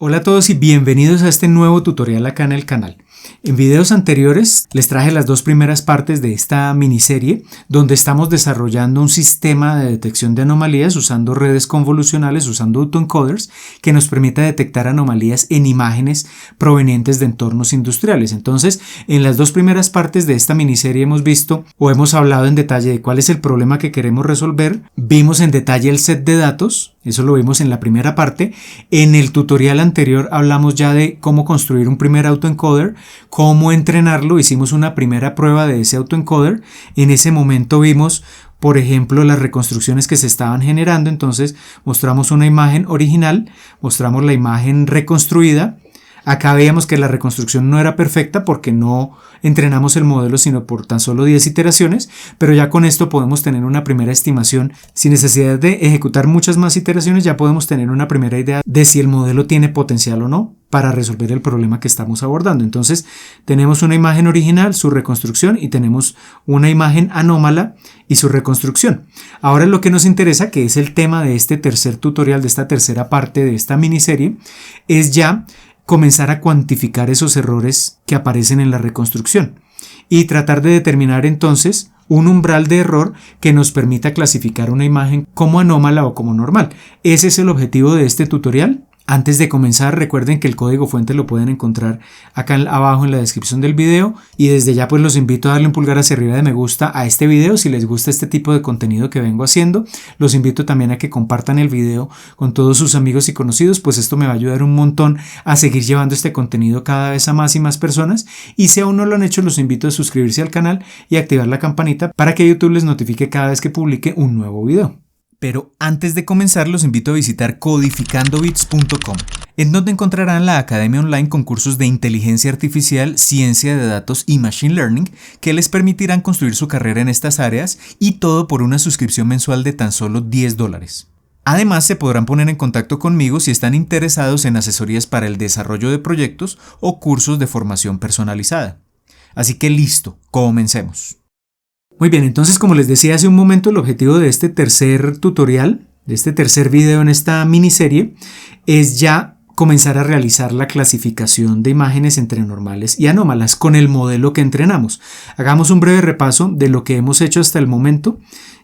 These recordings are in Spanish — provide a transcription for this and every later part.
Hola a todos y bienvenidos a este nuevo tutorial acá en el canal. En videos anteriores les traje las dos primeras partes de esta miniserie donde estamos desarrollando un sistema de detección de anomalías usando redes convolucionales, usando autoencoders que nos permita detectar anomalías en imágenes provenientes de entornos industriales. Entonces, en las dos primeras partes de esta miniserie hemos visto o hemos hablado en detalle de cuál es el problema que queremos resolver. Vimos en detalle el set de datos, eso lo vimos en la primera parte. En el tutorial anterior hablamos ya de cómo construir un primer autoencoder, cómo entrenarlo, hicimos una primera prueba de ese autoencoder. En ese momento vimos, por ejemplo, las reconstrucciones que se estaban generando, entonces mostramos una imagen original, mostramos la imagen reconstruida. Acá veíamos que la reconstrucción no era perfecta porque no entrenamos el modelo sino por tan solo 10 iteraciones, pero ya con esto podemos tener una primera estimación. Sin necesidad de ejecutar muchas más iteraciones, ya podemos tener una primera idea de si el modelo tiene potencial o no para resolver el problema que estamos abordando. Entonces tenemos una imagen original, su reconstrucción, y tenemos una imagen anómala y su reconstrucción. Ahora lo que nos interesa, que es el tema de este tercer tutorial, de esta tercera parte de esta miniserie, es ya comenzar a cuantificar esos errores que aparecen en la reconstrucción y tratar de determinar entonces un umbral de error que nos permita clasificar una imagen como anómala o como normal. Ese es el objetivo de este tutorial. Antes de comenzar, recuerden que el código fuente lo pueden encontrar acá abajo en la descripción del video, y desde ya pues los invito a darle un pulgar hacia arriba de me gusta a este video si les gusta este tipo de contenido que vengo haciendo. Los invito también a que compartan el video con todos sus amigos y conocidos, pues esto me va a ayudar un montón a seguir llevando este contenido cada vez a más y más personas. Y si aún no lo han hecho, los invito a suscribirse al canal y activar la campanita para que YouTube les notifique cada vez que publique un nuevo video. Pero antes de comenzar, los invito a visitar codificandobits.com, en donde encontrarán la academia online con cursos de inteligencia artificial, ciencia de datos y machine learning que les permitirán construir su carrera en estas áreas, y todo por una suscripción mensual de tan solo $10. Además, se podrán poner en contacto conmigo si están interesados en asesorías para el desarrollo de proyectos o cursos de formación personalizada. Así que listo, comencemos. Muy bien, entonces como les decía hace un momento, el objetivo de este tercer tutorial, de este tercer video en esta miniserie, es ya comenzar a realizar la clasificación de imágenes entre normales y anómalas con el modelo que entrenamos. Hagamos un breve repaso de lo que hemos hecho hasta el momento.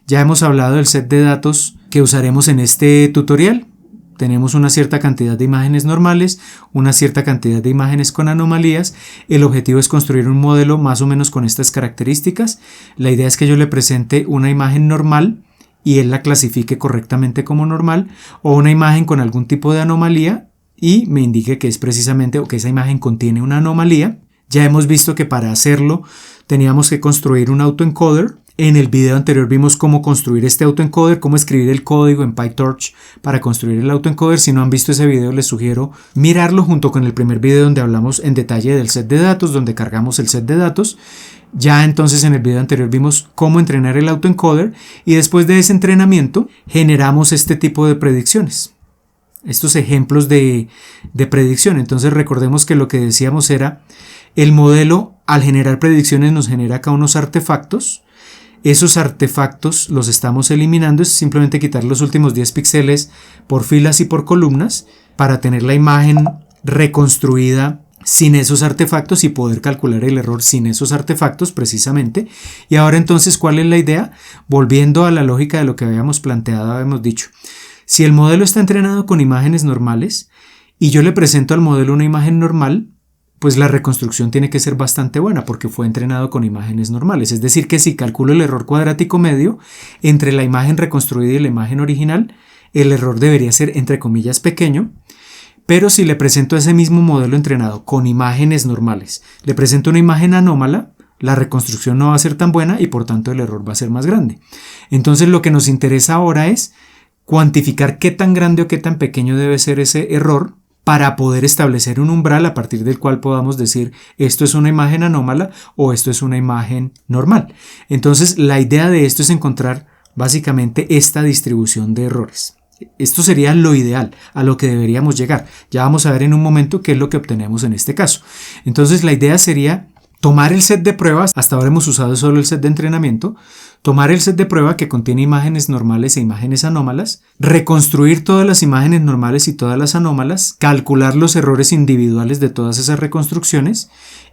Ya hemos hablado del set de datos que usaremos en este tutorial. Tenemos una cierta cantidad de imágenes normales, una cierta cantidad de imágenes con anomalías. El objetivo es construir un modelo más o menos con estas características. La idea es que yo le presente una imagen normal y él la clasifique correctamente como normal, o una imagen con algún tipo de anomalía y me indique que es precisamente, o que esa imagen contiene una anomalía. Ya hemos visto que para hacerlo teníamos que construir un autoencoder. En el video anterior vimos cómo construir este autoencoder, cómo escribir el código en PyTorch para construir el autoencoder. Si no han visto ese video, les sugiero mirarlo junto con el primer video donde hablamos en detalle del set de datos, donde cargamos el set de datos. Ya entonces en el video anterior vimos cómo entrenar el autoencoder, y después de ese entrenamiento generamos este tipo de predicciones, estos ejemplos de predicción. Entonces recordemos que lo que decíamos era, el modelo al generar predicciones nos genera acá unos artefactos. Esos artefactos los estamos eliminando, es simplemente quitar los últimos 10 píxeles por filas y por columnas para tener la imagen reconstruida sin esos artefactos y poder calcular el error sin esos artefactos precisamente. Y ahora entonces, ¿cuál es la idea? Volviendo a la lógica de lo que habíamos planteado, habíamos dicho, si el modelo está entrenado con imágenes normales y yo le presento al modelo una imagen normal, pues la reconstrucción tiene que ser bastante buena porque fue entrenado con imágenes normales. Es decir, que si calculo el error cuadrático medio entre la imagen reconstruida y la imagen original, el error debería ser entre comillas pequeño. Pero si le presento a ese mismo modelo entrenado con imágenes normales, le presento una imagen anómala, la reconstrucción no va a ser tan buena y por tanto el error va a ser más grande. Entonces lo que nos interesa ahora es cuantificar qué tan grande o qué tan pequeño debe ser ese error para poder establecer un umbral a partir del cual podamos decir esto es una imagen anómala o esto es una imagen normal. Entonces la idea de esto es encontrar básicamente esta distribución de errores. Esto sería lo ideal, a lo que deberíamos llegar. Ya vamos a ver en un momento qué es lo que obtenemos en este caso. Entonces la idea sería tomar el set de pruebas, hasta ahora hemos usado solo el set de entrenamiento, tomar el set de prueba que contiene imágenes normales e imágenes anómalas, reconstruir todas las imágenes normales y todas las anómalas, calcular los errores individuales de todas esas reconstrucciones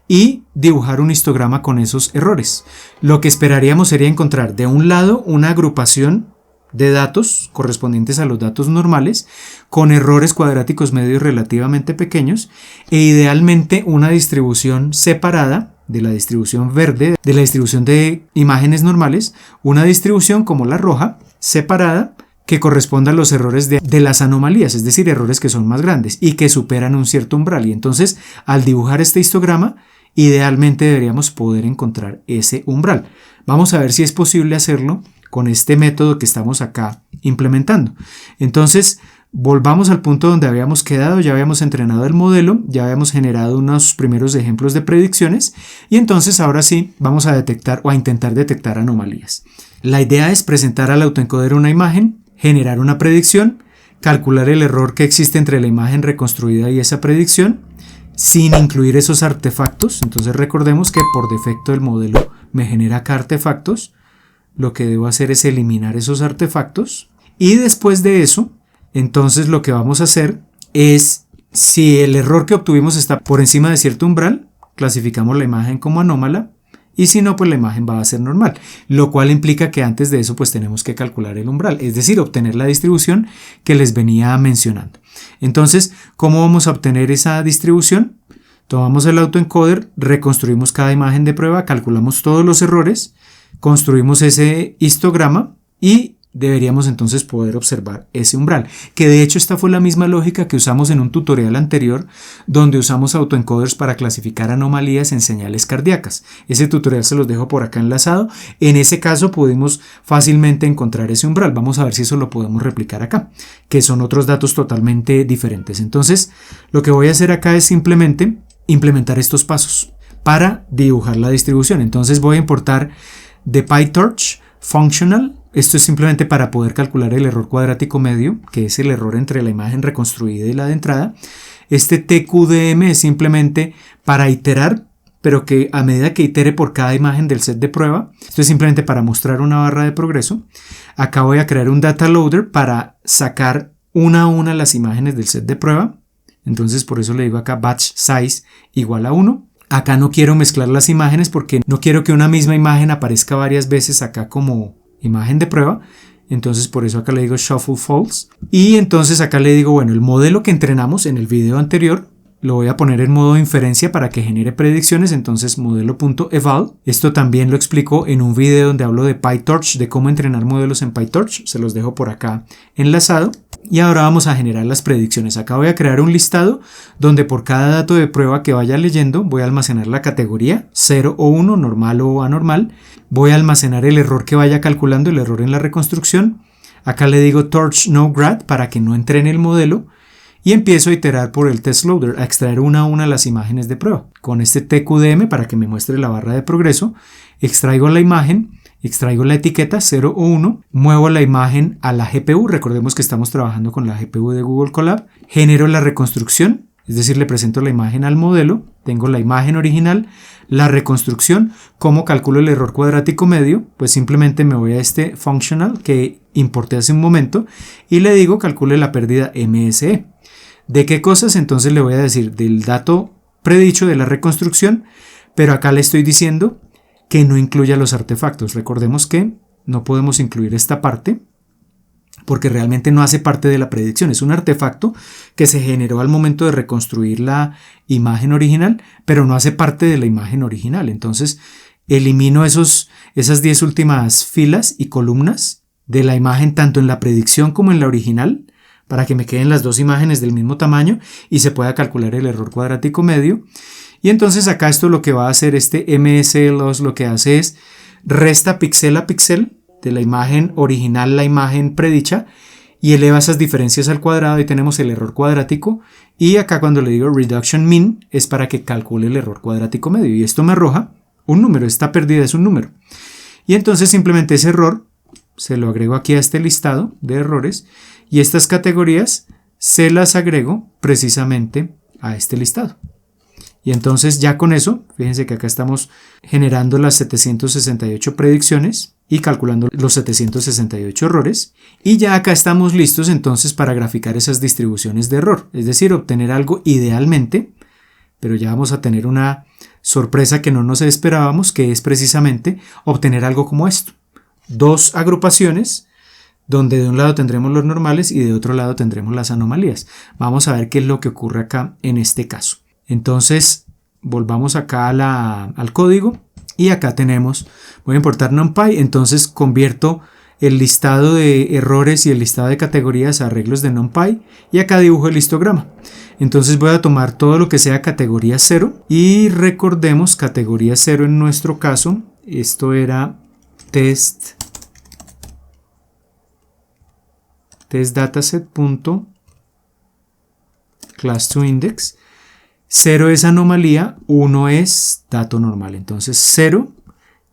y dibujar un histograma con esos errores. Lo que esperaríamos sería encontrar de un lado una agrupación de datos correspondientes a los datos normales con errores cuadráticos medios relativamente pequeños e idealmente una distribución separada de la distribución verde, de la distribución de imágenes normales, una distribución como la roja, separada, que corresponda a los errores de las anomalías, es decir, errores que son más grandes y que superan un cierto umbral. Y entonces, al dibujar este histograma, idealmente deberíamos poder encontrar ese umbral. Vamos a ver si es posible hacerlo con este método que estamos acá implementando. Entonces, volvamos al punto donde habíamos quedado, ya habíamos entrenado el modelo, ya habíamos generado unos primeros ejemplos de predicciones y entonces ahora sí vamos a detectar o a intentar detectar anomalías. La idea es presentar al autoencoder una imagen, generar una predicción, calcular el error que existe entre la imagen reconstruida y esa predicción, sin incluir esos artefactos. Entonces recordemos que por defecto el modelo me genera acá artefactos. Lo que debo hacer es eliminar esos artefactos y después de eso, entonces lo que vamos a hacer es, si el error que obtuvimos está por encima de cierto umbral, clasificamos la imagen como anómala y si no, pues la imagen va a ser normal, lo cual implica que antes de eso pues tenemos que calcular el umbral, es decir, obtener la distribución que les venía mencionando. Entonces, ¿cómo vamos a obtener esa distribución? Tomamos el autoencoder, reconstruimos cada imagen de prueba, calculamos todos los errores, construimos ese histograma y deberíamos entonces poder observar ese umbral, que de hecho esta fue la misma lógica que usamos en un tutorial anterior donde usamos autoencoders para clasificar anomalías en señales cardíacas. Ese tutorial se los dejo por acá enlazado. En ese caso pudimos fácilmente encontrar ese umbral. Vamos a ver si eso lo podemos replicar acá, que son otros datos totalmente diferentes. Entonces lo que voy a hacer acá es simplemente implementar estos pasos para dibujar la distribución. Entonces voy a importar de PyTorch functional. Esto es simplemente para poder calcular el error cuadrático medio, que es el error entre la imagen reconstruida y la de entrada. Este TQDM es simplemente para iterar, pero que a medida que itere por cada imagen del set de prueba. Esto es simplemente para mostrar una barra de progreso. Acá voy a crear un data loader para sacar una a una las imágenes del set de prueba. Entonces por eso le digo acá batch size igual a 1. Acá no quiero mezclar las imágenes porque no quiero que una misma imagen aparezca varias veces acá como imagen de prueba. Entonces por eso acá le digo shuffle false. Y entonces acá le digo, bueno, el modelo que entrenamos en el video anterior lo voy a poner en modo inferencia para que genere predicciones. Entonces modelo.eval. Esto también lo explico en un video donde hablo de PyTorch, de cómo entrenar modelos en PyTorch. Se los dejo por acá enlazado. Y ahora vamos a generar las predicciones. Acá voy a crear un listado donde por cada dato de prueba que vaya leyendo voy a almacenar la categoría 0 o 1, normal o anormal. Voy a almacenar el error que vaya calculando, el error en la reconstrucción. Acá le digo torch no grad para que no entrene el modelo. Y empiezo a iterar por el test loader, a extraer una a una las imágenes de prueba. Con este TQDM para que me muestre la barra de progreso, extraigo la imagen. Extraigo la etiqueta 0 o 1, muevo la imagen a la GPU, recordemos que estamos trabajando con la GPU de Google Colab, genero la reconstrucción, es decir, le presento la imagen al modelo, tengo la imagen original, la reconstrucción. ¿Cómo calculo el error cuadrático medio? Pues simplemente me voy a este functional que importé hace un momento y le digo calcule la pérdida MSE. ¿De qué cosas? Entonces le voy a decir del dato predicho de la reconstrucción, pero acá le estoy diciendo que no incluya los artefactos. Recordemos que no podemos incluir esta parte porque realmente no hace parte de la predicción. Es un artefacto que se generó al momento de reconstruir la imagen original, pero no hace parte de la imagen original. Entonces elimino esas 10 últimas filas y columnas de la imagen tanto en la predicción como en la original para que me queden las dos imágenes del mismo tamaño y se pueda calcular el error cuadrático medio. Y entonces acá esto lo que va a hacer este MSLoss lo que hace es resta píxel a píxel de la imagen original, la imagen predicha, y eleva esas diferencias al cuadrado y tenemos el error cuadrático. Y acá cuando le digo reduction mean es para que calcule el error cuadrático medio y esto me arroja un número, esta pérdida es un número. Y entonces simplemente ese error se lo agrego aquí a este listado de errores y estas categorías se las agrego precisamente a este listado. Y entonces ya con eso, fíjense que acá estamos generando las 768 predicciones y calculando los 768 errores. Y ya acá estamos listos entonces para graficar esas distribuciones de error. Es decir, obtener algo idealmente, pero ya vamos a tener una sorpresa que no nos esperábamos, que es precisamente obtener algo como esto. Dos agrupaciones donde de un lado tendremos los normales y de otro lado tendremos las anomalías. Vamos a ver qué es lo que ocurre acá en este caso. Entonces, volvamos acá al código y acá tenemos, voy a importar NumPy, entonces convierto el listado de errores y el listado de categorías a arreglos de NumPy y acá dibujo el histograma. Entonces voy a tomar todo lo que sea categoría 0 y recordemos categoría 0 en nuestro caso, esto era test dataset.class2index. 0 es anomalía, 1 es dato normal. Entonces 0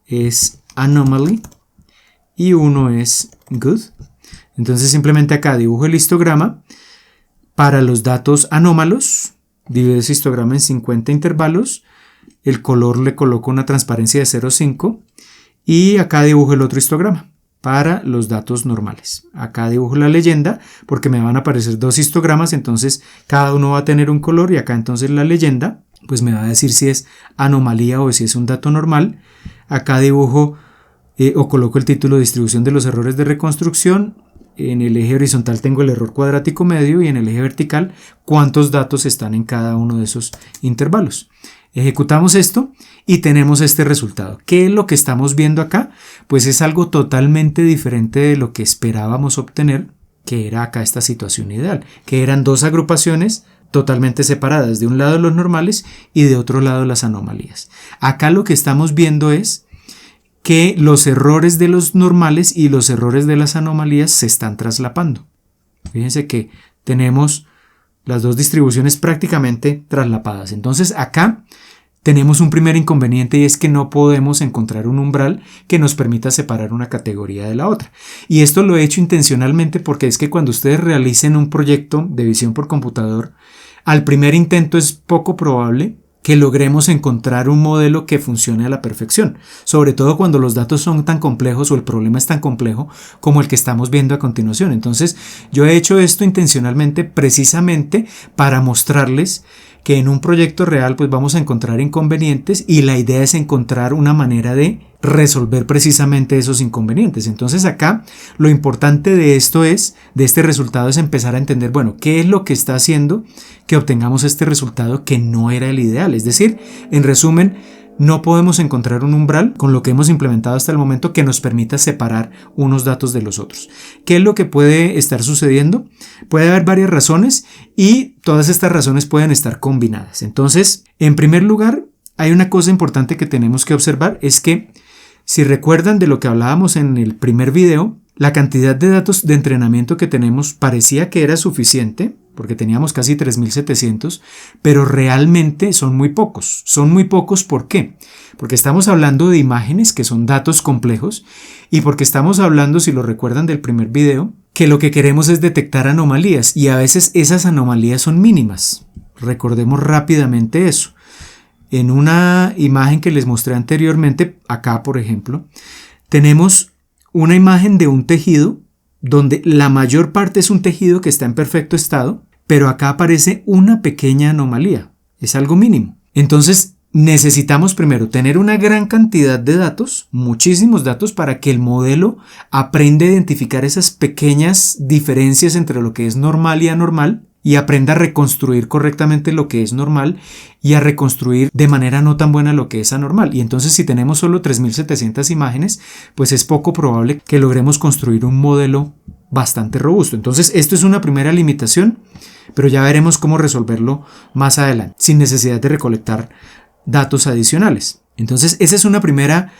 es anomaly y 1 es good. Entonces simplemente acá dibujo el histograma para los datos anómalos. Divido ese histograma en 50 intervalos. El color le coloco una transparencia de 0,5 y acá dibujo el otro histograma para los datos normales. Acá dibujo la leyenda porque me van a aparecer dos histogramas, entonces cada uno va a tener un color y acá entonces la leyenda pues me va a decir si es anomalía o si es un dato normal. Acá dibujo o coloco el título distribución de los errores de reconstrucción. En el eje horizontal tengo el error cuadrático medio y en el eje vertical cuántos datos están en cada uno de esos intervalos. Ejecutamos esto y tenemos este resultado. ¿Qué es lo que estamos viendo acá? Pues es algo totalmente diferente de lo que esperábamos obtener, que era acá esta situación ideal, que eran dos agrupaciones totalmente separadas, de un lado los normales y de otro lado las anomalías. Acá lo que estamos viendo es que los errores de los normales y los errores de las anomalías se están traslapando. Fíjense que tenemos las dos distribuciones prácticamente traslapadas. Entonces acá tenemos un primer inconveniente y es que no podemos encontrar un umbral que nos permita separar una categoría de la otra. Y esto lo he hecho intencionalmente porque es que cuando ustedes realicen un proyecto de visión por computador, al primer intento es poco probable que logremos encontrar un modelo que funcione a la perfección, sobre todo cuando los datos son tan complejos o el problema es tan complejo como el que estamos viendo a continuación. Entonces yo he hecho esto intencionalmente precisamente para mostrarles que en un proyecto real pues vamos a encontrar inconvenientes y la idea es encontrar una manera de resolver precisamente esos inconvenientes. Entonces acá lo importante de esto es, de este resultado, es empezar a entender, bueno, qué es lo que está haciendo que obtengamos este resultado que no era el ideal. Es decir, en resumen, no podemos encontrar un umbral con lo que hemos implementado hasta el momento que nos permita separar unos datos de los otros. ¿Qué es lo que puede estar sucediendo? Puede haber varias razones y todas estas razones pueden estar combinadas. Entonces, en primer lugar, hay una cosa importante que tenemos que observar, es que si recuerdan de lo que hablábamos en el primer video, la cantidad de datos de entrenamiento que tenemos parecía que era suficiente, porque teníamos casi 3.700, pero realmente son muy pocos. Son muy pocos, ¿por qué? Porque estamos hablando de imágenes que son datos complejos y porque estamos hablando, si lo recuerdan del primer video, que lo que queremos es detectar anomalías y a veces esas anomalías son mínimas. Recordemos rápidamente eso. En una imagen que les mostré anteriormente, acá por ejemplo, tenemos una imagen de un tejido donde la mayor parte es un tejido que está en perfecto estado, pero acá aparece una pequeña anomalía, es algo mínimo. Entonces necesitamos primero tener una gran cantidad de datos, muchísimos datos, para que el modelo aprenda a identificar esas pequeñas diferencias entre lo que es normal y anormal, y aprenda a reconstruir correctamente lo que es normal y a reconstruir de manera no tan buena lo que es anormal. Y entonces si tenemos solo 3.700 imágenes, pues es poco probable que logremos construir un modelo bastante robusto. Entonces esto es una primera limitación, pero ya veremos cómo resolverlo más adelante, sin necesidad de recolectar datos adicionales. Entonces esa es una primera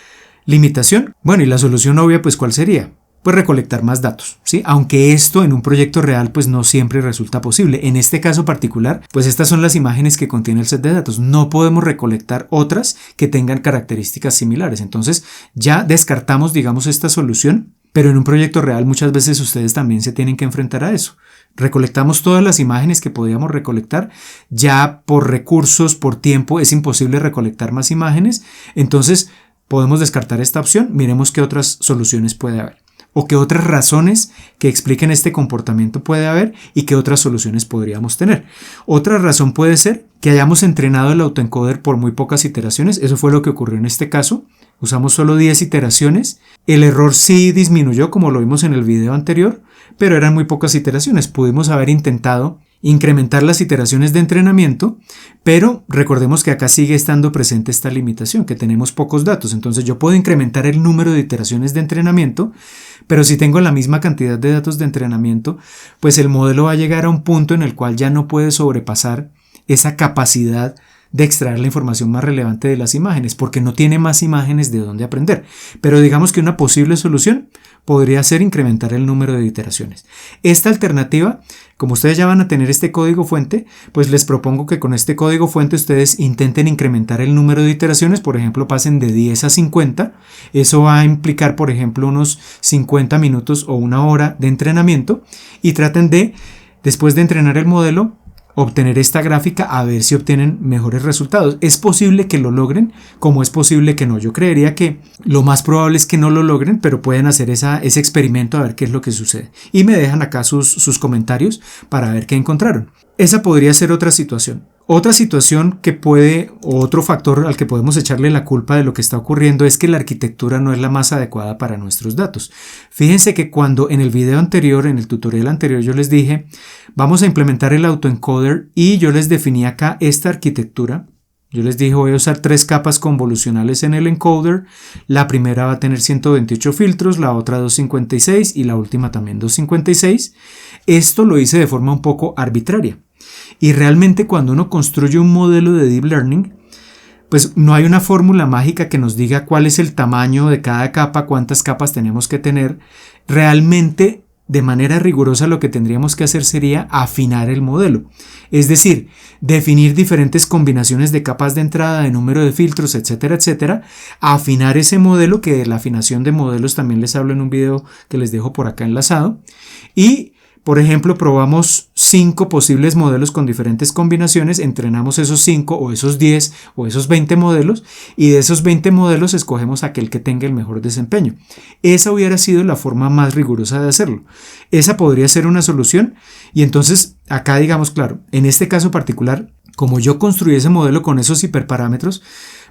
limitación. Bueno, y la solución obvia, pues ¿cuál sería? Pues recolectar más datos, ¿sí? Aunque esto en un proyecto real pues no siempre resulta posible. En este caso particular, pues estas son las imágenes que contiene el set de datos. No podemos recolectar otras que tengan características similares. Entonces ya descartamos, digamos, esta solución, pero en un proyecto real muchas veces ustedes también se tienen que enfrentar a eso. recolectamos todas las imágenes que podíamos recolectar, ya por recursos, por tiempo, es imposible recolectar más imágenes, entonces podemos descartar esta opción, miremos qué otras soluciones puede haber. O qué otras razones que expliquen este comportamiento puede haber y qué otras soluciones podríamos tener. Otra razón puede ser que hayamos entrenado el autoencoder por muy pocas iteraciones. Eso fue lo que ocurrió en este caso. Usamos solo 10 iteraciones. El error sí disminuyó, como lo vimos en el video anterior, pero eran muy pocas iteraciones. Pudimos haber intentado incrementar las iteraciones de entrenamiento, pero recordemos que acá sigue estando presente esta limitación, que tenemos pocos datos. Entonces yo puedo incrementar el número de iteraciones de entrenamiento, pero si tengo la misma cantidad de datos de entrenamiento, pues el modelo va a llegar a un punto en el cual ya no puede sobrepasar esa capacidad de extraer la información más relevante de las imágenes, porque no tiene más imágenes de dónde aprender. Pero digamos que una posible solución podría ser incrementar el número de iteraciones. Esta alternativa, como ustedes ya van a tener este código fuente, pues les propongo que con este código fuente ustedes intenten incrementar el número de iteraciones, por ejemplo, pasen de 10 a 50. Eso va a implicar, por ejemplo, unos 50 minutos o una hora de entrenamiento y traten de, después de entrenar el modelo, obtener esta gráfica a ver si obtienen mejores resultados. Es posible que lo logren, como es posible que no. Yo creería que lo más probable es que no lo logren, pero pueden hacer ese experimento a ver qué es lo que sucede. Y me dejan acá sus comentarios para ver qué encontraron. Esa podría ser otra situación. Otra situación que puede, o otro factor al que podemos echarle la culpa de lo que está ocurriendo, es que la arquitectura no es la más adecuada para nuestros datos. Fíjense que cuando en el video anterior, en el tutorial anterior, yo les dije, vamos a implementar el autoencoder y yo les definí acá esta arquitectura. Yo les dije, voy a usar 3 capas convolucionales en el encoder. La primera va a tener 128 filtros, la otra 256 y la última también 256. Esto lo hice de forma un poco arbitraria. Y realmente cuando uno construye un modelo de Deep Learning, pues no hay una fórmula mágica que nos diga cuál es el tamaño de cada capa, cuántas capas tenemos que tener. Realmente, de manera rigurosa, lo que tendríamos que hacer sería afinar el modelo. Es decir, definir diferentes combinaciones de capas de entrada, de número de filtros, etcétera, etcétera. Afinar ese modelo, que de la afinación de modelos también les hablo en un video que les dejo por acá enlazado. Y por ejemplo, probamos 5 posibles modelos con diferentes combinaciones, entrenamos esos 5 o esos 10 o esos 20 modelos y de esos 20 modelos escogemos aquel que tenga el mejor desempeño. Esa hubiera sido la forma más rigurosa de hacerlo. Esa podría ser una solución y entonces acá digamos, claro, en este caso particular, como yo construí ese modelo con esos hiperparámetros,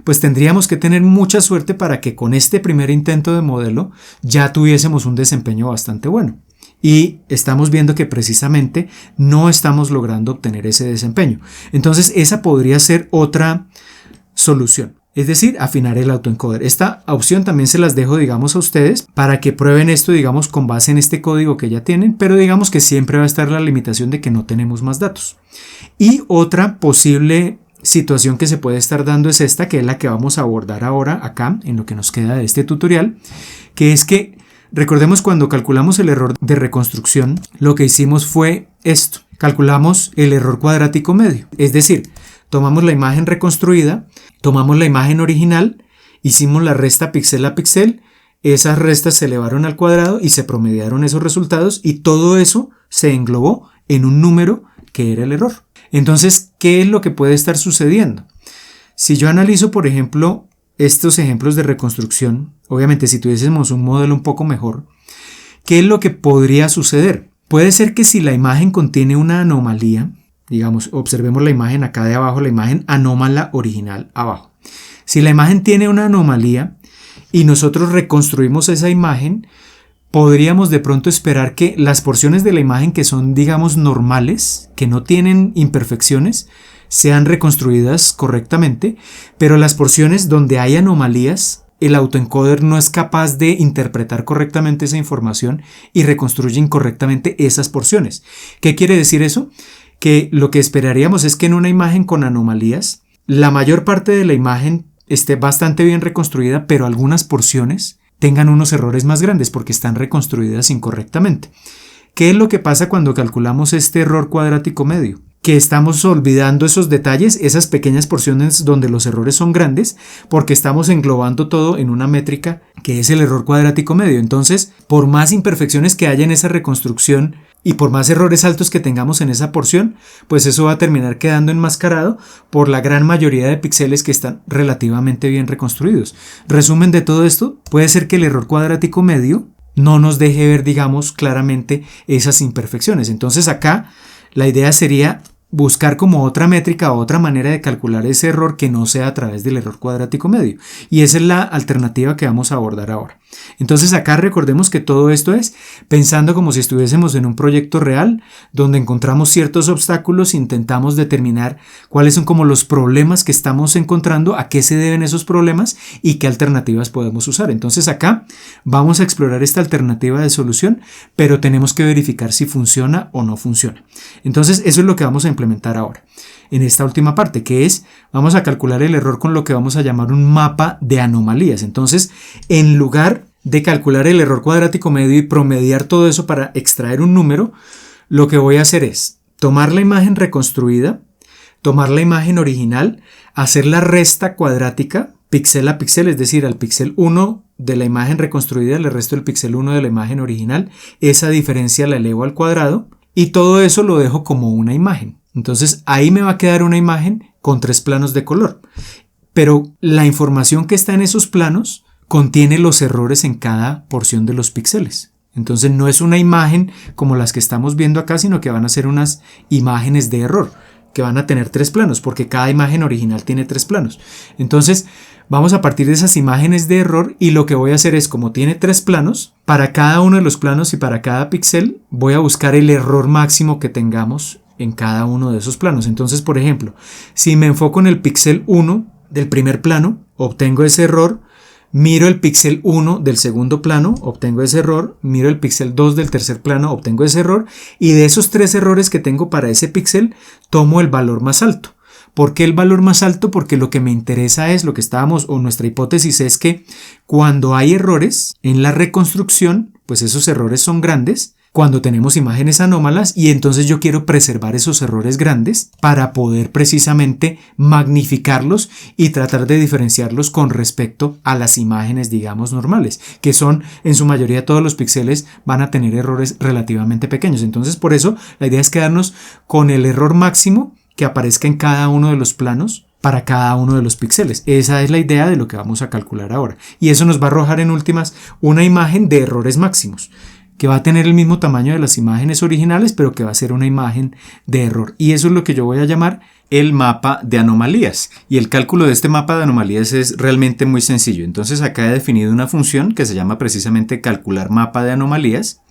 pues tendríamos que tener mucha suerte para que con este primer intento de modelo ya tuviésemos un desempeño bastante bueno. Y estamos viendo que precisamente no estamos logrando obtener ese desempeño. Entonces esa podría ser otra solución. Es decir, afinar el autoencoder. Esta opción también se las dejo, digamos, a ustedes para que prueben esto, digamos, con base en este código que ya tienen, pero digamos que siempre va a estar la limitación de que no tenemos más datos. Y otra posible situación que se puede estar dando es esta, que es la que vamos a abordar ahora acá, en lo que nos queda de este tutorial, que es que recordemos cuando calculamos el error de reconstrucción, lo que hicimos fue esto. Calculamos el error cuadrático medio. Es decir, tomamos la imagen reconstruida, tomamos la imagen original, hicimos la resta píxel a píxel, esas restas se elevaron al cuadrado y se promediaron esos resultados y todo eso se englobó en un número que era el error. Entonces, ¿qué es lo que puede estar sucediendo? Si yo analizo, por ejemplo, estos ejemplos de reconstrucción, obviamente si tuviésemos un modelo un poco mejor, ¿qué es lo que podría suceder? Puede ser que si la imagen contiene una anomalía, digamos, observemos la imagen acá de abajo, la imagen anómala original abajo. Si la imagen tiene una anomalía y nosotros reconstruimos esa imagen, podríamos de pronto esperar que las porciones de la imagen que son, digamos, normales, que no tienen imperfecciones, sean reconstruidas correctamente, pero las porciones donde hay anomalías, el autoencoder no es capaz de interpretar correctamente esa información y reconstruye incorrectamente esas porciones. ¿Qué quiere decir eso? Que lo que esperaríamos es que en una imagen con anomalías, la mayor parte de la imagen esté bastante bien reconstruida, pero algunas porciones tengan unos errores más grandes porque están reconstruidas incorrectamente. ¿Qué es lo que pasa cuando calculamos este error cuadrático medio? Que estamos olvidando esos detalles, esas pequeñas porciones donde los errores son grandes, porque estamos englobando todo en una métrica que es el error cuadrático medio. Entonces, por más imperfecciones que haya en esa reconstrucción, Y por más errores altos que tengamos en esa porción, pues eso va a terminar quedando enmascarado por la gran mayoría de píxeles que están relativamente bien reconstruidos. Resumen de todo esto, puede ser que el error cuadrático medio no nos deje ver, digamos, claramente esas imperfecciones. Entonces acá la idea sería buscar como otra métrica o otra manera de calcular ese error que no sea a través del error cuadrático medio. Y esa es la alternativa que vamos a abordar ahora. Entonces acá recordemos que todo esto es pensando como si estuviésemos en un proyecto real donde encontramos ciertos obstáculos, intentamos determinar cuáles son como los problemas que estamos encontrando, a qué se deben esos problemas y qué alternativas podemos usar. Entonces acá vamos a explorar esta alternativa de solución, pero tenemos que verificar si funciona o no funciona. Entonces eso es lo que vamos a implementar ahora en esta última parte, que es, vamos a calcular el error con lo que vamos a llamar un mapa de anomalías. Entonces, en lugar de calcular el error cuadrático medio y promediar todo eso para extraer un número, lo que voy a hacer es tomar la imagen reconstruida, tomar la imagen original, hacer la resta cuadrática, píxel a píxel, es decir, al píxel 1 de la imagen reconstruida le resto el píxel 1 de la imagen original, esa diferencia la elevo al cuadrado y todo eso lo dejo como una imagen. Entonces ahí me va a quedar una imagen con 3 planos de color, pero la información que está en esos planos contiene los errores en cada porción de los píxeles. Entonces no es una imagen como las que estamos viendo acá, sino que van a ser unas imágenes de error que van a tener 3 planos, porque cada imagen original tiene 3 planos. Entonces vamos a partir de esas imágenes de error y lo que voy a hacer es, como tiene 3 planos, para cada uno de los planos y para cada píxel voy a buscar el error máximo que tengamos en cada uno de esos planos. Entonces, por ejemplo, si me enfoco en el píxel 1 del primer plano, obtengo ese error. Miro el píxel 1 del segundo plano, obtengo ese error. Miro el píxel 2 del tercer plano, obtengo ese error. Y de esos 3 errores que tengo para ese píxel, tomo el valor más alto. ¿Por qué el valor más alto? Porque lo que me interesa es, lo que estábamos, o nuestra hipótesis es que cuando hay errores en la reconstrucción, pues esos errores son grandes. Cuando tenemos imágenes anómalas, y entonces yo quiero preservar esos errores grandes para poder precisamente magnificarlos y tratar de diferenciarlos con respecto a las imágenes, digamos, normales, que son en su mayoría todos los píxeles van a tener errores relativamente pequeños. Entonces por eso la idea es quedarnos con el error máximo que aparezca en cada uno de los planos para cada uno de los píxeles. Esa es la idea de lo que vamos a calcular ahora. Y eso nos va a arrojar en últimas una imagen de errores máximos, que va a tener el mismo tamaño de las imágenes originales, pero que va a ser una imagen de error. Y eso es lo que yo voy a llamar el mapa de anomalías. Y el cálculo de este mapa de anomalías es realmente muy sencillo. Entonces acá he definido una función que se llama precisamente calcular mapa de anomalías,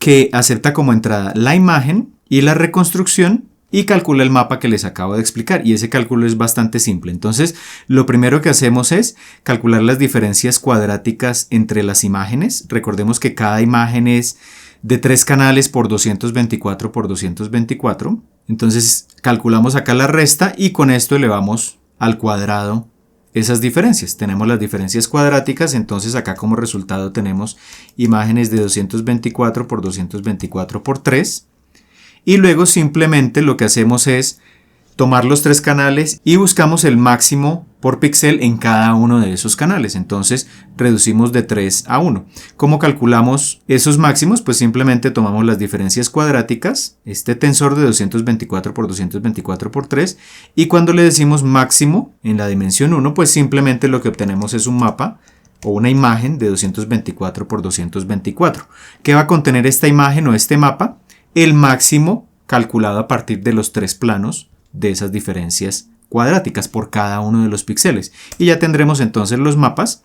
que acepta como entrada la imagen y la reconstrucción y calcula el mapa que les acabo de explicar, y ese cálculo es bastante simple. Entonces lo primero que hacemos es calcular las diferencias cuadráticas entre las imágenes. Recordemos que cada imagen es de 3 canales por 224 por 224. Entonces calculamos acá la resta y con esto elevamos al cuadrado esas diferencias. Tenemos las diferencias cuadráticas, entonces acá como resultado tenemos imágenes de 224 por 224 por 3. Y luego simplemente lo que hacemos es tomar los 3 canales y buscamos el máximo por píxel en cada uno de esos canales. Entonces reducimos de 3 a 1. ¿Cómo calculamos esos máximos? Pues simplemente tomamos las diferencias cuadráticas, este tensor de 224 por 224 por 3, y cuando le decimos máximo en la dimensión 1, pues simplemente lo que obtenemos es un mapa o una imagen de 224 por 224. ¿Qué va a contener esta imagen o este mapa? El máximo calculado a partir de los 3 planos de esas diferencias cuadráticas por cada uno de los píxeles. Y ya tendremos entonces los mapas.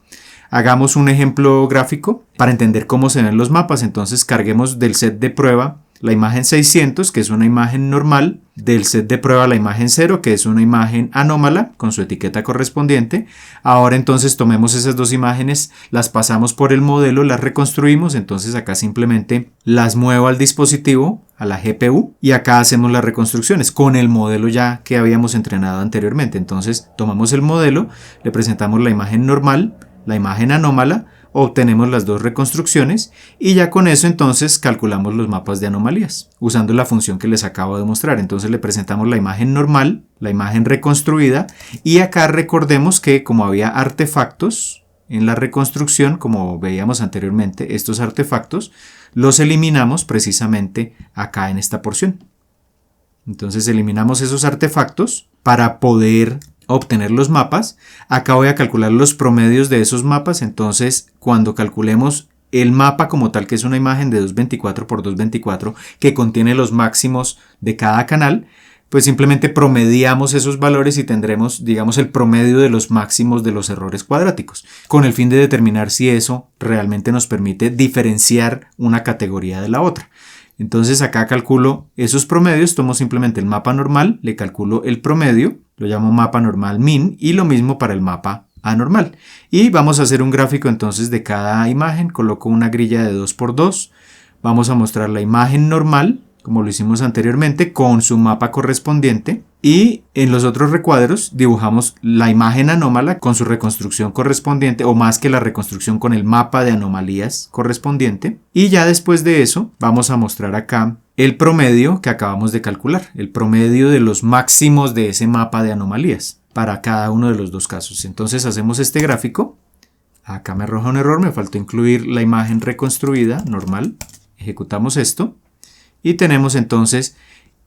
Hagamos un ejemplo gráfico para entender cómo se ven los mapas. Entonces carguemos del set de prueba la imagen 600, que es una imagen normal, del set de prueba la imagen 0, que es una imagen anómala con su etiqueta correspondiente. Ahora entonces tomemos esas 2 imágenes, las pasamos por el modelo, las reconstruimos, entonces acá simplemente las muevo al dispositivo, a la GPU, y acá hacemos las reconstrucciones con el modelo ya que habíamos entrenado anteriormente. Entonces tomamos el modelo, le presentamos la imagen normal, la imagen anómala, obtenemos las 2 reconstrucciones y ya con eso entonces calculamos los mapas de anomalías usando la función que les acabo de mostrar. Entonces le presentamos la imagen normal, la imagen reconstruida, y acá recordemos que como había artefactos en la reconstrucción, como veíamos anteriormente, estos artefactos los eliminamos precisamente acá en esta porción. Entonces eliminamos esos artefactos para poder obtener los mapas. Acá voy a calcular los promedios de esos mapas. Entonces cuando calculemos el mapa como tal, que es una imagen de 224 por 224 que contiene los máximos de cada canal, pues simplemente promediamos esos valores y tendremos, digamos, el promedio de los máximos de los errores cuadráticos, con el fin de determinar si eso realmente nos permite diferenciar una categoría de la otra. Entonces acá calculo esos promedios, tomo simplemente el mapa normal, le calculo el promedio, lo llamo mapa normal min, y lo mismo para el mapa anormal. Y vamos a hacer un gráfico entonces de cada imagen. Coloco una grilla de 2×2, vamos a mostrar la imagen normal, como lo hicimos anteriormente, con su mapa correspondiente, y en los otros recuadros dibujamos la imagen anómala con su reconstrucción correspondiente, o más que la reconstrucción, con el mapa de anomalías correspondiente. Y ya después de eso vamos a mostrar acá el promedio que acabamos de calcular, el promedio de los máximos de ese mapa de anomalías para cada uno de los dos casos. Entonces hacemos este gráfico. Acá me arroja un error, me faltó incluir la imagen reconstruida normal. Ejecutamos esto. Y tenemos entonces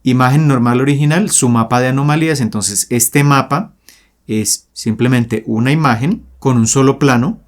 imagen normal original, su mapa de anomalías. Entonces este mapa es simplemente una imagen con un solo plano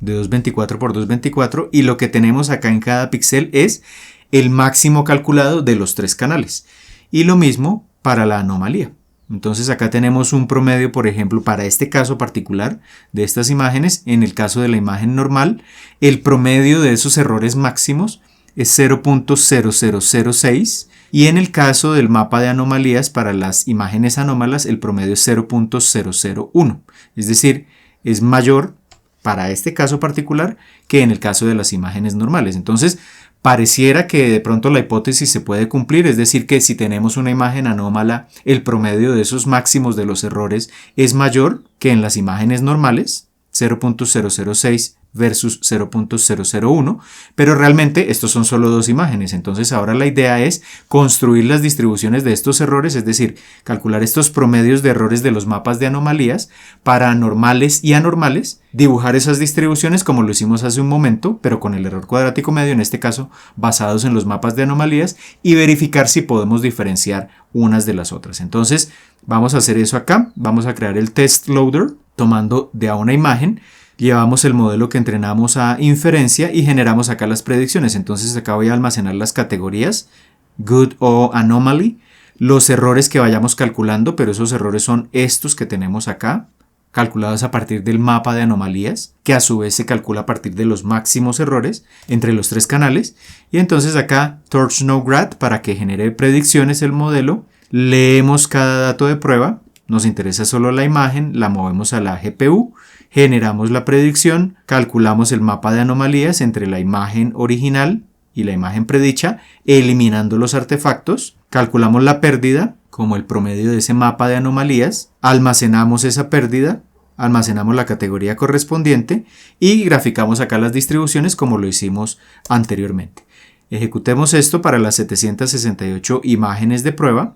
de 224 por 224, y lo que tenemos acá en cada píxel es el máximo calculado de los tres canales. Y lo mismo para la anomalía. Entonces acá tenemos un promedio, por ejemplo, para este caso particular de estas imágenes. En el caso de la imagen normal, el promedio de esos errores máximos es 0.0006, y en el caso del mapa de anomalías para las imágenes anómalas el promedio es 0.001, es decir, es mayor para este caso particular que en el caso de las imágenes normales. Entonces pareciera que de pronto la hipótesis se puede cumplir, es decir, que si tenemos una imagen anómala, el promedio de esos máximos de los errores es mayor que en las imágenes normales, 0.006 versus 0.001, pero realmente estos son solo dos imágenes. Entonces ahora la idea es construir las distribuciones de estos errores, es decir, calcular estos promedios de errores de los mapas de anomalías para normales y anormales, dibujar esas distribuciones como lo hicimos hace un momento, pero con el error cuadrático medio, en este caso basados en los mapas de anomalías, y verificar si podemos diferenciar unas de las otras. Entonces vamos a hacer eso acá. Vamos a crear el test loader tomando de a una imagen. Llevamos el modelo que entrenamos a inferencia y generamos acá las predicciones. Entonces acá voy a almacenar las categorías, good o anomaly, los errores que vayamos calculando, pero esos errores son estos que tenemos acá, calculados a partir del mapa de anomalías, que a su vez se calcula a partir de los máximos errores entre los tres canales. Y entonces acá TorchNoGrad, para que genere predicciones el modelo, leemos cada dato de prueba, nos interesa solo la imagen, la movemos a la GPU, generamos la predicción, calculamos el mapa de anomalías entre la imagen original y la imagen predicha, eliminando los artefactos, calculamos la pérdida como el promedio de ese mapa de anomalías, almacenamos esa pérdida, almacenamos la categoría correspondiente y graficamos acá las distribuciones como lo hicimos anteriormente. Ejecutemos esto para las 768 imágenes de prueba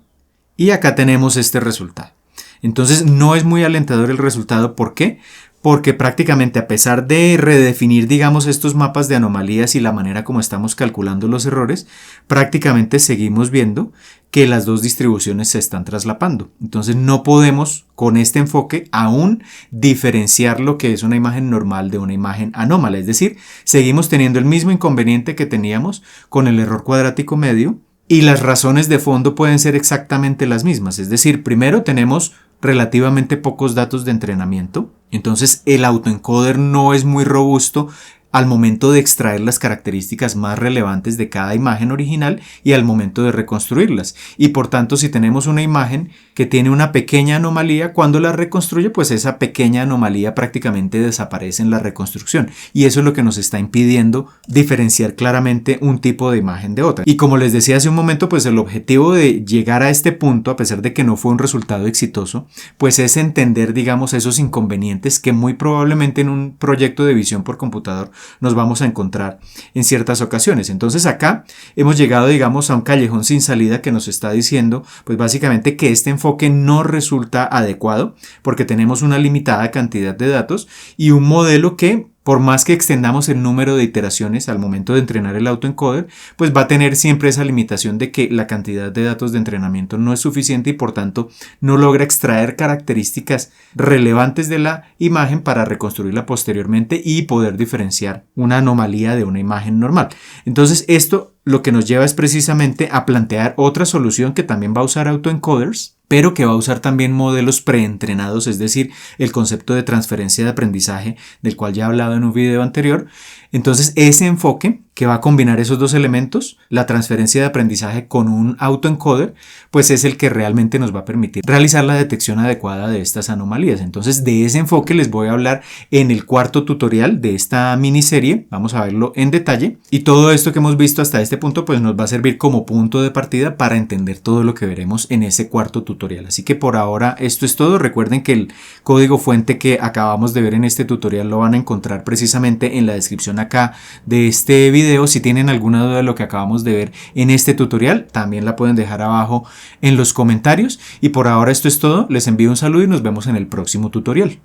y acá tenemos este resultado. Entonces no es muy alentador el resultado. ¿Por qué? Porque prácticamente a pesar de redefinir, digamos, estos mapas de anomalías y la manera como estamos calculando los errores, prácticamente seguimos viendo que las dos distribuciones se están traslapando. Entonces no podemos con este enfoque aún diferenciar lo que es una imagen normal de una imagen anómala. Es decir, seguimos teniendo el mismo inconveniente que teníamos con el error cuadrático medio, y las razones de fondo pueden ser exactamente las mismas. Es decir, primero tenemos relativamente pocos datos de entrenamiento, entonces el autoencoder no es muy robusto al momento de extraer las características más relevantes de cada imagen original y al momento de reconstruirlas. Y por tanto, si tenemos una imagen que tiene una pequeña anomalía, cuando la reconstruye, pues esa pequeña anomalía prácticamente desaparece en la reconstrucción. Y eso es lo que nos está impidiendo diferenciar claramente un tipo de imagen de otra. Y como les decía hace un momento, pues el objetivo de llegar a este punto, a pesar de que no fue un resultado exitoso, pues es entender, digamos, esos inconvenientes que muy probablemente en un proyecto de visión por computador nos vamos a encontrar en ciertas ocasiones. Entonces acá hemos llegado, digamos, a un callejón sin salida que nos está diciendo, pues básicamente que este enfoque no resulta adecuado porque tenemos una limitada cantidad de datos y un modelo que, por más que extendamos el número de iteraciones al momento de entrenar el autoencoder, pues va a tener siempre esa limitación de que la cantidad de datos de entrenamiento no es suficiente y por tanto no logra extraer características relevantes de la imagen para reconstruirla posteriormente y poder diferenciar una anomalía de una imagen normal. Entonces esto lo que nos lleva es precisamente a plantear otra solución que también va a usar autoencoders, pero que va a usar también modelos preentrenados, es decir, el concepto de transferencia de aprendizaje del cual ya he hablado en un video anterior. Entonces ese enfoque que va a combinar esos dos elementos, la transferencia de aprendizaje con un autoencoder, pues es el que realmente nos va a permitir realizar la detección adecuada de estas anomalías. Entonces de ese enfoque les voy a hablar en el cuarto tutorial de esta miniserie, vamos a verlo en detalle, y todo esto que hemos visto hasta este punto pues nos va a servir como punto de partida para entender todo lo que veremos en ese cuarto tutorial. Así que por ahora esto es todo. Recuerden que el código fuente que acabamos de ver en este tutorial lo van a encontrar precisamente en la descripción acá de este video. Si tienen alguna duda de lo que acabamos de ver en este tutorial, también la pueden dejar abajo en los comentarios. Y por ahora esto es todo. Les envío un saludo y nos vemos en el próximo tutorial.